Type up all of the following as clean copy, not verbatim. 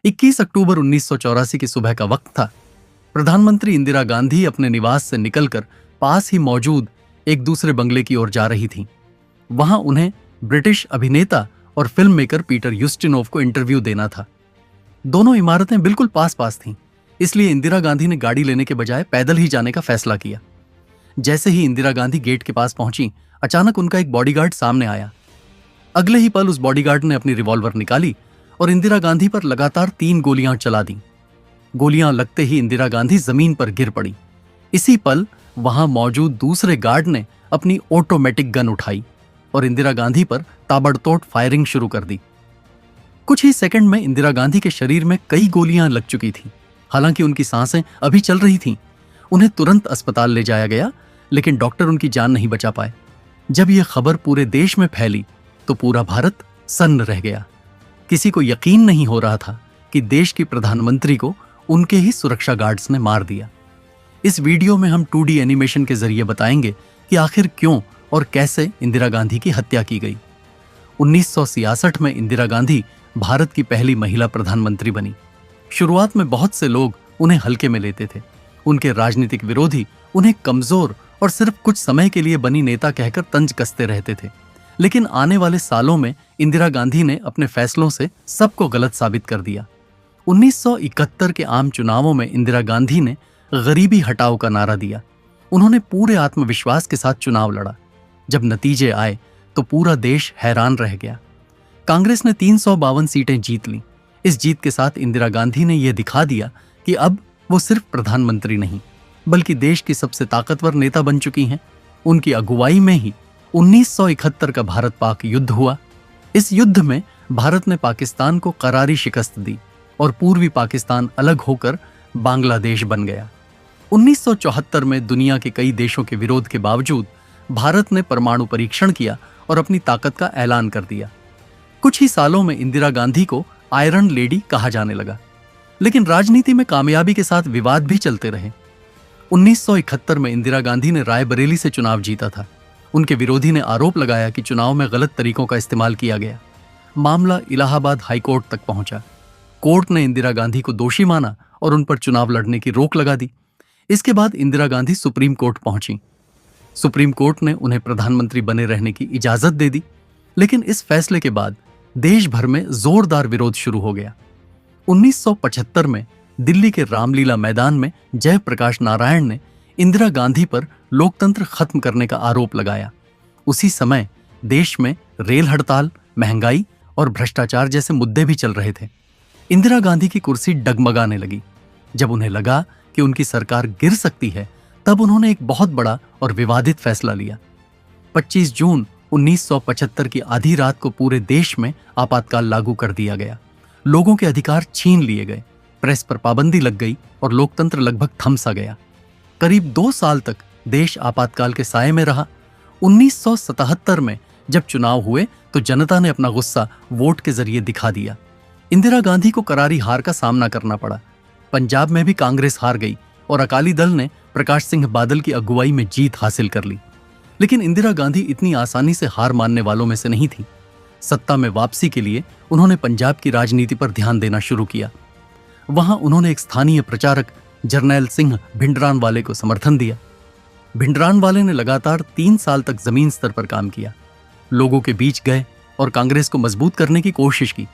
21 अक्टूबर 1984 की सुबह का वक्त था। प्रधानमंत्री इंदिरा गांधी अपने निवास से निकलकर पास ही मौजूद एक दूसरे बंगले की ओर जा रही थीं। वहां उन्हें ब्रिटिश अभिनेता और फिल्म मेकर पीटर यूस्टिनोव को इंटरव्यू देना था। दोनों इमारतें बिल्कुल पास पास थीं, इसलिए इंदिरा गांधी ने गाड़ी लेने के बजाय पैदल ही जाने का फैसला किया। जैसे ही इंदिरा गांधी गेट के पास पहुंची, अचानक उनका एक बॉडीगार्ड सामने आया। अगले ही पल उस बॉडीगार्ड ने अपनी रिवॉल्वर निकाली और इंदिरा गांधी पर लगातार 3 गोलियां चला दी। गोलियां लगते ही इंदिरा गांधी जमीन पर गिर पड़ी। इसी पल वहां मौजूद दूसरे गार्ड ने अपनी ऑटोमेटिक गन उठाई और इंदिरा गांधी पर ताबड़तोड़ फायरिंग शुरू कर दी। कुछ ही सेकंड में इंदिरा गांधी के शरीर में कई गोलियां लग चुकी थीं। हालांकि उनकी सांसें अभी चल रही थीं। उन्हें तुरंत अस्पताल ले जाया गया, लेकिन डॉक्टर उनकी जान नहीं बचा पाए। जब यह खबर पूरे देश में फैली तो पूरा भारत सन्न रह गया। किसी को यकीन नहीं हो रहा था कि देश की प्रधानमंत्री को उनके ही सुरक्षा गार्ड्स ने मार दिया। इस वीडियो में हम 2D एनिमेशन के जरिए बताएंगे कि आखिर क्यों और कैसे इंदिरा गांधी की हत्या की गई। 1966 में इंदिरा गांधी भारत की पहली महिला प्रधानमंत्री बनी। शुरुआत में बहुत से लोग उन्हें हल्के में लेते थे। उनके राजनीतिक विरोधी उन्हें कमजोर और सिर्फ कुछ समय के लिए बनी नेता कहकर तंज कसते रहते थे। लेकिन आने वाले सालों में इंदिरा गांधी ने अपने फैसलों से सबको गलत साबित कर दिया। 1971 के आम चुनावों में इंदिरा गांधी ने गरीबी हटाओ का नारा दिया। उन्होंने पूरे आत्मविश्वास के साथ चुनाव लड़ा। जब नतीजे आए तो पूरा देश हैरान रह गया। कांग्रेस ने 352 सीटें जीत लीं। इस जीत के साथ इंदिरा गांधी ने यह दिखा दिया कि अब वो सिर्फ प्रधानमंत्री नहीं, बल्कि देश की सबसे ताकतवर नेता बन चुकी हैं। उनकी अगुवाई में ही 1971 का भारत पाक युद्ध हुआ। इस युद्ध में भारत ने पाकिस्तान को करारी शिकस्त दी और पूर्वी पाकिस्तान अलग होकर बांग्लादेश बन गया। 1974 में दुनिया के कई देशों के विरोध के बावजूद भारत ने परमाणु परीक्षण किया और अपनी ताकत का ऐलान कर दिया। कुछ ही सालों में इंदिरा गांधी को आयरन लेडी कहा जाने लगा। लेकिन राजनीति में कामयाबी के साथ विवाद भी चलते रहे। 1971 में इंदिरा गांधी ने रायबरेली से चुनाव जीता था। उनके विरोधी ने आरोप लगाया कि चुनाव में गलत तरीकों का इस्तेमाल किया गया। मामला इलाहाबाद हाईकोर्ट तक पहुंचा। कोर्ट ने इंदिरा गांधी को दोषी माना और उन पर चुनाव लड़ने की रोक लगा दी। इसके बाद इंदिरा गांधी सुप्रीम कोर्ट पहुंची। सुप्रीम कोर्ट ने उन्हें प्रधानमंत्री बने रहने की इजाजत दे दी। लेकिन इस फैसले के बाद देश भर में जोरदार विरोध शुरू हो गया। 1975 में दिल्ली के रामलीला मैदान में जयप्रकाश नारायण ने इंदिरा गांधी पर लोकतंत्र खत्म करने का आरोप लगाया। उसी समय देश में रेल हड़ताल, महंगाई और भ्रष्टाचार जैसे मुद्दे भी चल रहे थे। इंदिरा गांधी की कुर्सी डगमगाने लगी। जब उन्हें लगा कि उनकी सरकार गिर सकती है, तब उन्होंने एक बहुत बड़ा और विवादित फैसला लिया। 25 जून 1975 की आधी रात को पूरे देश में आपातकाल लागू कर दिया गया। लोगों के अधिकार छीन लिए गए, प्रेस पर पाबंदी लग गई और लोकतंत्र लगभग थम सा गया। करीब 2 साल तक देश आपातकाल के साये में रहा। 1977 में जब चुनाव हुए तो जनता ने अपना गुस्सा वोट के जरिए दिखा दिया। इंदिरा गांधी को करारी हार का सामना करना पड़ा। पंजाब में भी कांग्रेस हार गई और अकाली दल ने प्रकाश सिंह बादल की अगुवाई में जीत हासिल कर ली। लेकिन इंदिरा गांधी इतनी आसानी से हार मानने वालों में से नहीं थी। सत्ता में वापसी के लिए उन्होंने पंजाब की राजनीति पर ध्यान देना शुरू किया। वहां उन्होंने एक स्थानीय प्रचारक जरनैल सिंह भिंडरानवाले को समर्थन दिया। भिंडरानवाले ने लगातार 3 साल तक जमीन स्तर पर काम किया, लोगों के बीच गए और कांग्रेस को मजबूत करने की कोशिश की।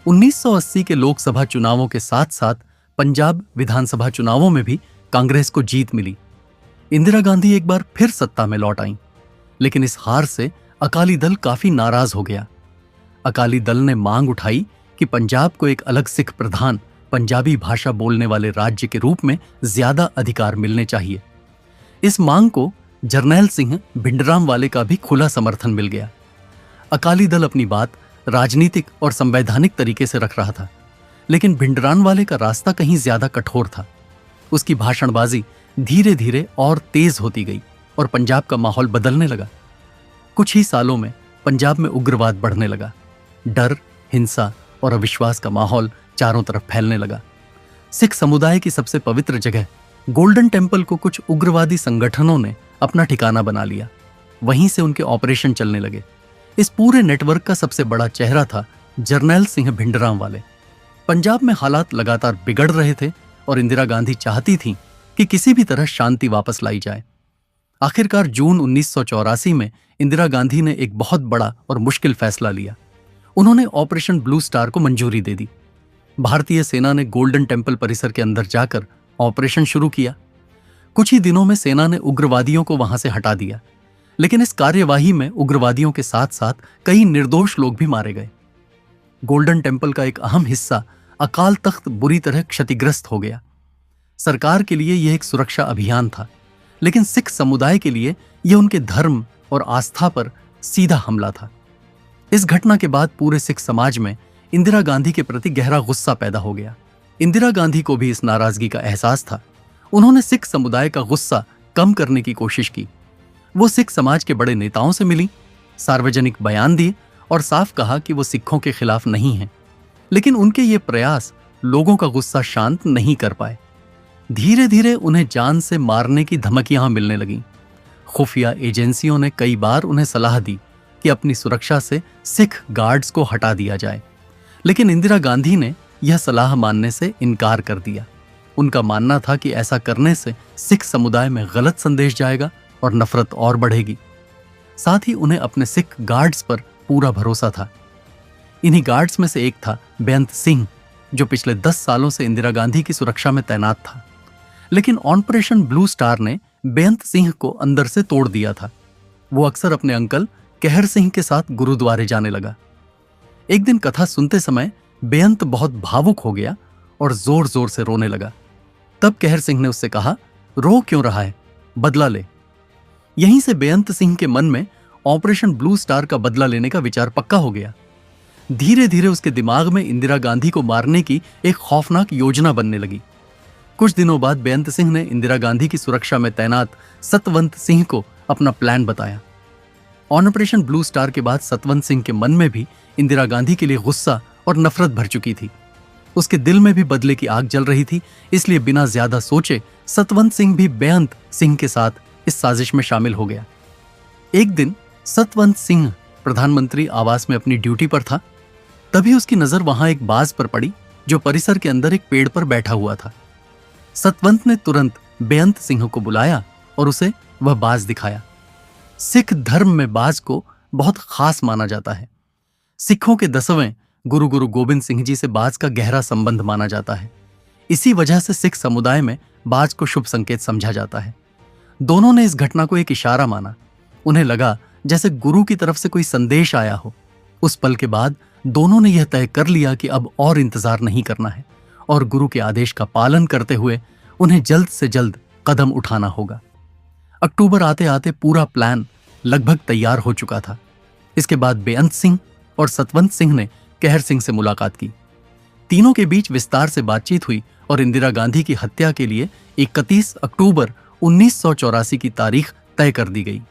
1980 के लोकसभा चुनावों के साथ साथ पंजाब विधानसभा चुनावों में भी कांग्रेस को जीत मिली। इंदिरा गांधी एक बार फिर सत्ता में लौट आईं। लेकिन इस हार से अकाली दल काफी नाराज हो गया। अकाली दल ने मांग उठाई कि पंजाब को एक अलग सिख प्रधान, पंजाबी भाषा बोलने वाले राज्य के रूप में ज्यादा अधिकार मिलने चाहिए। इस मांग को जरनैल सिंह भिंडरानवाले का भी खुला समर्थन मिल गया। अकाली दल अपनी बात राजनीतिक और संवैधानिक तरीके से रख रहा था, लेकिन भिंडरानवाले का रास्ता कहीं ज्यादा कठोर था। उसकी भाषणबाजी धीरे धीरे और तेज होती गई और पंजाब का माहौल बदलने लगा। कुछ ही सालों में पंजाब में उग्रवाद बढ़ने लगा। डर, हिंसा और अविश्वास का माहौल चारों तरफ फैलने लगा। सिख समुदाय की सबसे पवित्र जगह गोल्डन टेम्पल को कुछ उग्रवादी संगठनों ने अपना ठिकाना बना लिया। वहीं से उनके ऑपरेशन चलने लगे। इस पूरे नेटवर्क का सबसे बड़ा चेहरा था जरनैल सिंह भिंडरानवाले। पंजाब में हालात लगातार बिगड़ रहे थे और इंदिरा गांधी चाहती थीं कि किसी भी तरह शांति वापस लाई जाए। आखिरकार जून 1984 में इंदिरा गांधी ने एक बहुत बड़ा और मुश्किल फैसला लिया। उन्होंने ऑपरेशन ब्लू स्टार को मंजूरी दे दी। भारतीय सेना ने गोल्डन टेम्पल परिसर के अंदर जाकर ऑपरेशन शुरू किया। कुछ ही दिनों में सेना ने उग्रवादियों को वहां से हटा दिया, लेकिन इस कार्यवाही में उग्रवादियों के साथ साथ कई निर्दोष लोग भी मारे गए। गोल्डन टेम्पल का एक अहम हिस्सा अकाल तख्त बुरी तरह क्षतिग्रस्त हो गया। सरकार के लिए यह एक सुरक्षा अभियान था, लेकिन सिख समुदाय के लिए यह उनके धर्म और आस्था पर सीधा हमला था। इस घटना के बाद पूरे सिख समाज में इंदिरा गांधी के प्रति गहरा गुस्सा पैदा हो गया। इंदिरा गांधी को भी इस नाराजगी का एहसास था। उन्होंने सिख समुदाय का गुस्सा कम करने की कोशिश की। वो सिख समाज के बड़े नेताओं से मिली, सार्वजनिक बयान दिए और साफ कहा कि वो सिखों के खिलाफ नहीं हैं। लेकिन उनके ये प्रयास लोगों का गुस्सा शांत नहीं कर पाए। धीरे धीरे उन्हें जान से मारने की धमकियां मिलने लगीं। खुफिया एजेंसियों ने कई बार उन्हें सलाह दी कि अपनी सुरक्षा से सिख गार्ड्स को हटा दिया जाए, लेकिन इंदिरा गांधी ने यह सलाह मानने से इनकार कर दिया। उनका मानना था कि ऐसा करने से सिख समुदाय में गलत संदेश जाएगा और नफरत और बढ़ेगी। साथ ही उन्हें अपने सिख गार्ड्स पर पूरा भरोसा था। इन्हीं गार्ड्स में से एक था बेअंत सिंह, जो पिछले 10 सालों से इंदिरा गांधी की सुरक्षा में तैनात था। लेकिन ऑपरेशन ब्लू स्टार ने बेअंत सिंह को अंदर से तोड़ दिया था। वो अक्सर अपने अंकल कहर सिंह के साथ गुरुद्वारे जाने लगा। एक दिन कथा सुनते समय बेअंत बहुत भावुक हो गया और जोर जोर से रोने लगा। तब कहर सिंह ने उससे कहा, रो क्यों रहा है, बदला ले। यहीं से बेअंत सिंह के मन में ऑपरेशन ब्लू स्टार का बदला लेने का विचार पक्का हो गया। धीरे धीरे उसके दिमाग में इंदिरा गांधी को मारने की एक खौफनाक योजना बनने लगी। कुछ दिनों बाद बेअंत सिंह ने इंदिरा गांधी की सुरक्षा में तैनात सतवंत सिंह को अपना प्लान बताया। ऑपरेशन ब्लू स्टार के बाद सतवंत सिंह के मन में भी इंदिरा गांधी के लिए गुस्सा और नफरत भर चुकी थी। उसके दिल में भी बदले की आग जल रही थी। इसलिए बिना ज्यादा सोचे सतवंत सिंह भी बेअंत सिंह के साथ इस साजिश में शामिल हो गया। एक दिन सतवंत सिंह प्रधानमंत्री आवास में अपनी ड्यूटी पर था। तभी उसकी नजर वहां एक बाज पर पड़ी, जो परिसर के अंदर एक पेड़ पर बैठा हुआ था। सतवंत ने तुरंत बेअंत सिंह को बुलाया और उसे वह बाज दिखाया। सिख धर्म में बाज को बहुत खास माना जाता है। सिखों के 10वें गुरु गोबिंद सिंह जी से बाज का गहरा संबंध माना जाता है। इसी वजह से सिख समुदाय में बाज को शुभ संकेत समझा जाता है। दोनों ने इस घटना को एक इशारा माना। उन्हें लगा जैसे गुरु की तरफ से कोई संदेश आया हो। उस पल के बाद दोनों ने यह तय कर लिया कि अब और इंतजार नहीं करना है और गुरु के आदेश का पालन करते हुए उन्हें जल्द से जल्द कदम उठाना होगा। अक्टूबर आते आते पूरा प्लान लगभग तैयार हो चुका था। इसके बाद बेअंत सिंह और सतवंत सिंह ने कहर सिंह से मुलाकात की। तीनों के बीच विस्तार से बातचीत हुई और इंदिरा गांधी की हत्या के लिए 31 अक्टूबर 1984 की तारीख तय कर दी गई।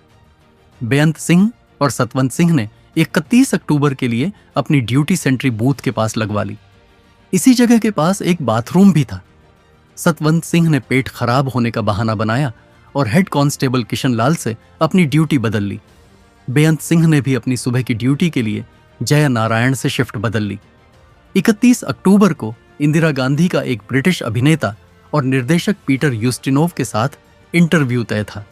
बेअंत सिंह और सतवंत सिंह ने 31 अक्टूबर के लिए अपनी ड्यूटी सेंट्री बूथ के पास लगवा ली। इसी जगह के पास एक बाथरूम भी था। सतवंत सिंह ने पेट खराब होने का बहाना बनाया और हेड कांस्टेबल किशन लाल से अपनी ड्यूटी बदल ली। बेअंत सिंह ने भी अपनी सुबह की ड्यूटी के लिए जय नारायण से शिफ्ट बदल ली। 31 अक्टूबर को इंदिरा गांधी का एक ब्रिटिश अभिनेता और निर्देशक पीटर यूस्टिनोव के साथ इंटरव्यू तय था।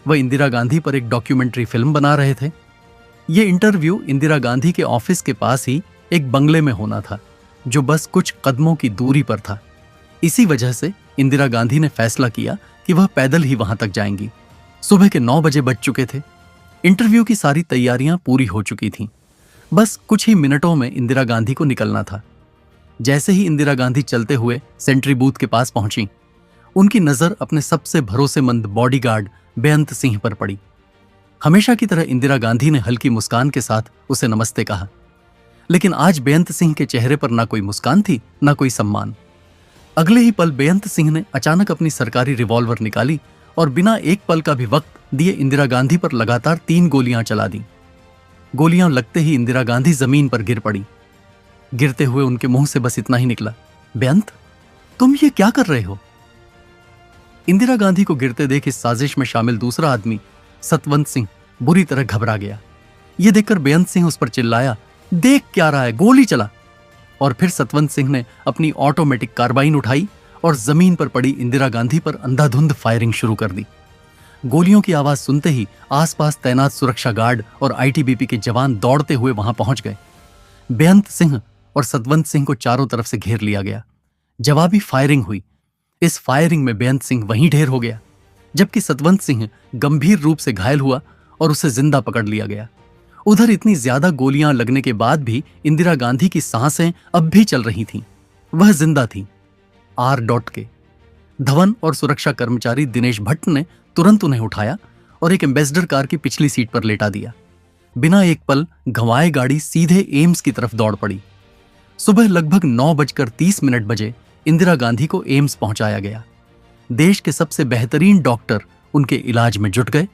वह इंदिरा गांधी पर एक डॉक्यूमेंट्री फिल्म बना रहे थे। यह इंटरव्यू इंदिरा गांधी के ऑफिस के पास ही एक बंगले में होना था, जो बस कुछ कदमों की दूरी पर था। इसी वजह से इंदिरा गांधी ने फैसला किया कि वह पैदल ही वहां तक जाएंगी। सुबह के 9 बजे बज चुके थे। इंटरव्यू की सारी तैयारियां पूरी हो चुकी थीं। बस कुछ ही मिनटों में इंदिरा गांधी को निकलना था। जैसे ही इंदिरा गांधी चलते हुए सेंट्री बूथ के पास पहुंची, उनकी नजर अपने सबसे भरोसेमंद बॉडीगार्ड बेअंत सिंह पर पड़ी। हमेशा की तरह इंदिरा गांधी ने हल्की मुस्कान के साथ उसे नमस्ते कहा, लेकिन आज बेअंत सिंह के चेहरे पर ना कोई मुस्कान थी, ना कोई सम्मान। अगले ही पल बेअंत सिंह ने अचानक अपनी सरकारी रिवॉल्वर निकाली और बिना एक पल का भी वक्त दिए इंदिरा गांधी पर लगातार 3 गोलियां चला दी। गोलियां लगते ही इंदिरा गांधी जमीन पर गिर पड़ी। गिरते हुए उनके मुंह से बस इतना ही निकला, बेअंत, तुम ये क्या कर रहे हो? इंदिरा गांधी को गिरते देख इस साजिश में शामिल दूसरा आदमी सतवंत सिंह बुरी तरह घबरा गया। यह देखकर बेअंत सिंह उस पर चिल्लाया, देख क्या रहा है, गोली चला। और फिर सतवंत सिंह ने अपनी ऑटोमेटिक कार्बाइन उठाई और जमीन पर पड़ी इंदिरा गांधी पर अंधाधुंध फायरिंग शुरू कर दी। गोलियों की आवाज सुनते ही आसपास तैनात सुरक्षा गार्ड और आईटीबीपी के जवान दौड़ते हुए वहां पहुंच गए। बेअंत सिंह और सतवंत सिंह को चारों तरफ से घेर लिया गया। जवाबी फायरिंग हुई। इस फायरिंग में बेअंत सिंह वहीं ढेर हो गया, जबकि सतवंत सिंह गंभीर रूप से घायल हुआ और उसे जिंदा पकड़ लिया गया। उधर इतनी ज्यादा गोलियां लगने के बाद भी इंदिरा गांधी की सांसें अब भी चल रही थीं। वह जिंदा थी। R.K. धवन और सुरक्षा कर्मचारी दिनेश भट्ट ने तुरंत उन्हें उठाया और एक एम्बेसडर कार की पिछली सीट पर लेटा दिया। बिना एक पल गंवाए गाड़ी सीधे एम्स की तरफ दौड़ पड़ी। सुबह लगभग 9:30 बजे इंदिरा गांधी को एम्स पहुंचाया गया। देश के सबसे बेहतरीन डॉक्टर उनके इलाज में जुट गए।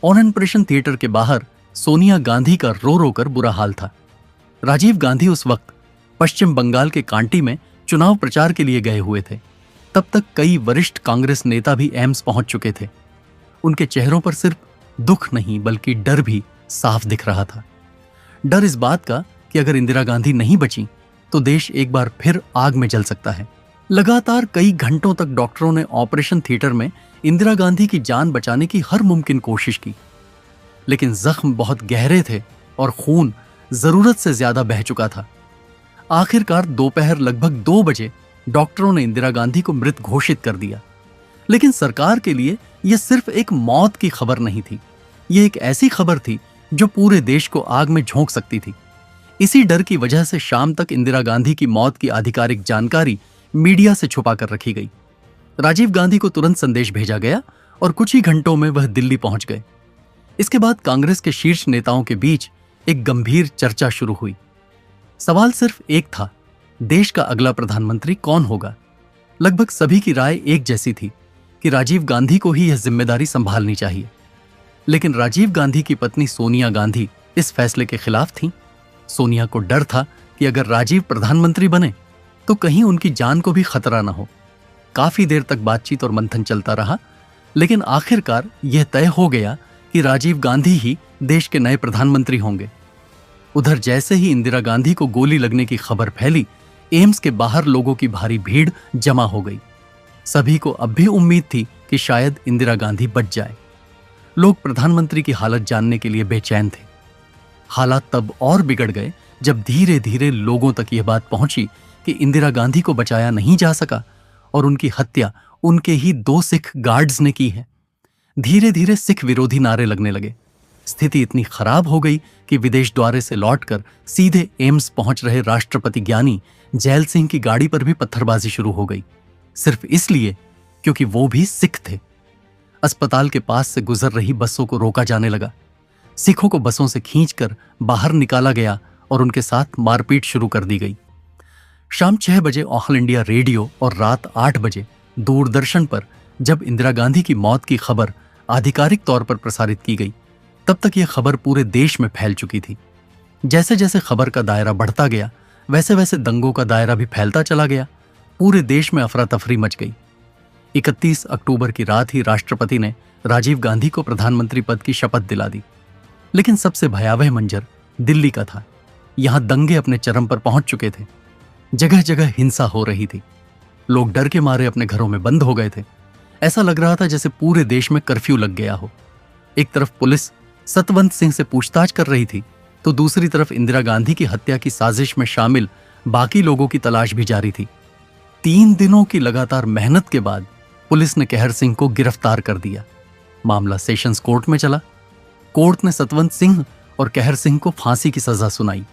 ऑन ऑपरेशन थिएटर के बाहर सोनिया गांधी का रो रो कर बुरा हाल था। राजीव गांधी उस वक्त पश्चिम बंगाल के कांटी में चुनाव प्रचार के लिए गए हुए थे। तब तक कई वरिष्ठ कांग्रेस नेता भी एम्स पहुंच चुके थे। उनके चेहरों पर सिर्फ दुख नहीं बल्कि डर भी साफ दिख रहा था। डर इस बात का कि अगर इंदिरा गांधी नहीं बची तो देश एक बार फिर आग में जल सकता है। लगातार कई घंटों तक डॉक्टरों ने ऑपरेशन थिएटर में इंदिरा गांधी की जान बचाने की हर मुमकिन कोशिश की, लेकिन जख्म बहुत गहरे थे और खून जरूरत से ज्यादा बह चुका था। आखिरकार दोपहर लगभग 2 बजे डॉक्टरों ने इंदिरा गांधी को मृत घोषित कर दिया। लेकिन सरकार के लिए यह सिर्फ एक मौत की खबर नहीं थी, यह एक ऐसी खबर थी जो पूरे देश को आग में झोंक सकती थी। इसी डर की वजह से शाम तक इंदिरा गांधी की मौत की आधिकारिक जानकारी मीडिया से छुपा कर रखी गई। राजीव गांधी को तुरंत संदेश भेजा गया और कुछ ही घंटों में वह दिल्ली पहुंच गए। इसके बाद कांग्रेस के शीर्ष नेताओं के बीच एक गंभीर चर्चा शुरू हुई। सवाल सिर्फ एक था, देश का अगला प्रधानमंत्री कौन होगा? लगभग सभी की राय एक जैसी थी कि राजीव गांधी को ही यह जिम्मेदारी संभालनी चाहिए। लेकिन राजीव गांधी की पत्नी सोनिया गांधी इस फैसले के खिलाफ थीं। सोनिया को डर था कि अगर राजीव प्रधानमंत्री बने तो कहीं उनकी जान को भी खतरा न हो। काफी देर तक बातचीत और मंथन चलता रहा, लेकिन आखिरकार यह तय हो गया कि राजीव गांधी ही देश के नए प्रधानमंत्री होंगे। उधर जैसे ही इंदिरा गांधी को गोली लगने की खबर फैली, एम्स के बाहर लोगों की भारी भीड़ जमा हो गई। सभी को अब भी उम्मीद थी कि शायद इंदिरा गांधी बच जाए। लोग प्रधानमंत्री की हालत जानने के लिए बेचैन थे। हालात तब और बिगड़ गए जब धीरे धीरे लोगों तक यह बात पहुंची कि इंदिरा गांधी को बचाया नहीं जा सका और उनकी हत्या उनके ही 2 सिख गार्ड्स ने की है। धीरे धीरे सिख विरोधी नारे लगने लगे। स्थिति इतनी खराब हो गई कि विदेश द्वारे से लौटकर सीधे एम्स पहुंच रहे राष्ट्रपति ज्ञानी जैल सिंह की गाड़ी पर भी पत्थरबाजी शुरू हो गई, सिर्फ इसलिए क्योंकि वो भी सिख थे। अस्पताल के पास से गुजर रही बसों को रोका जाने लगा। सिखों को बसों से खींचकर बाहर निकाला गया और उनके साथ मारपीट शुरू कर दी गई। शाम 6 बजे ऑल इंडिया रेडियो और रात 8 बजे दूरदर्शन पर जब इंदिरा गांधी की मौत की खबर आधिकारिक तौर पर प्रसारित की गई, तब तक यह खबर पूरे देश में फैल चुकी थी। जैसे जैसे खबर का दायरा बढ़ता गया, वैसे वैसे दंगों का दायरा भी फैलता चला गया। पूरे देश में अफरा तफरी मच गई। 31 अक्टूबर की रात ही राष्ट्रपति ने राजीव गांधी को प्रधानमंत्री पद की शपथ दिला दी। लेकिन सबसे भयावह मंजर दिल्ली का था। यहां दंगे अपने चरम पर पहुंच चुके थे। जगह जगह हिंसा हो रही थी। लोग डर के मारे अपने घरों में बंद हो गए थे। ऐसा लग रहा था जैसे पूरे देश में कर्फ्यू लग गया हो। एक तरफ पुलिस सतवंत सिंह से पूछताछ कर रही थी, तो दूसरी तरफ इंदिरा गांधी की हत्या की साजिश में शामिल बाकी लोगों की तलाश भी जारी थी। 3 दिनों की लगातार मेहनत के बाद पुलिस ने कहर सिंह को गिरफ्तार कर दिया। मामला सेशंस कोर्ट में चला। कोर्ट ने सतवंत सिंह और कहर सिंह को फांसी की सजा सुनाई।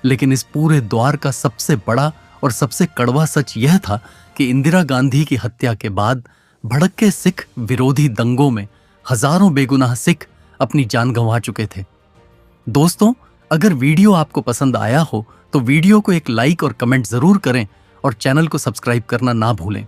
लेकिन इस पूरे दौर का सबसे बड़ा और सबसे कड़वा सच यह था कि इंदिरा गांधी की हत्या के बाद भड़के सिख विरोधी दंगों में हजारों बेगुनाह सिख अपनी जान गंवा चुके थे। दोस्तों, अगर वीडियो आपको पसंद आया हो तो वीडियो को एक लाइक और कमेंट जरूर करें और चैनल को सब्सक्राइब करना ना भूलें।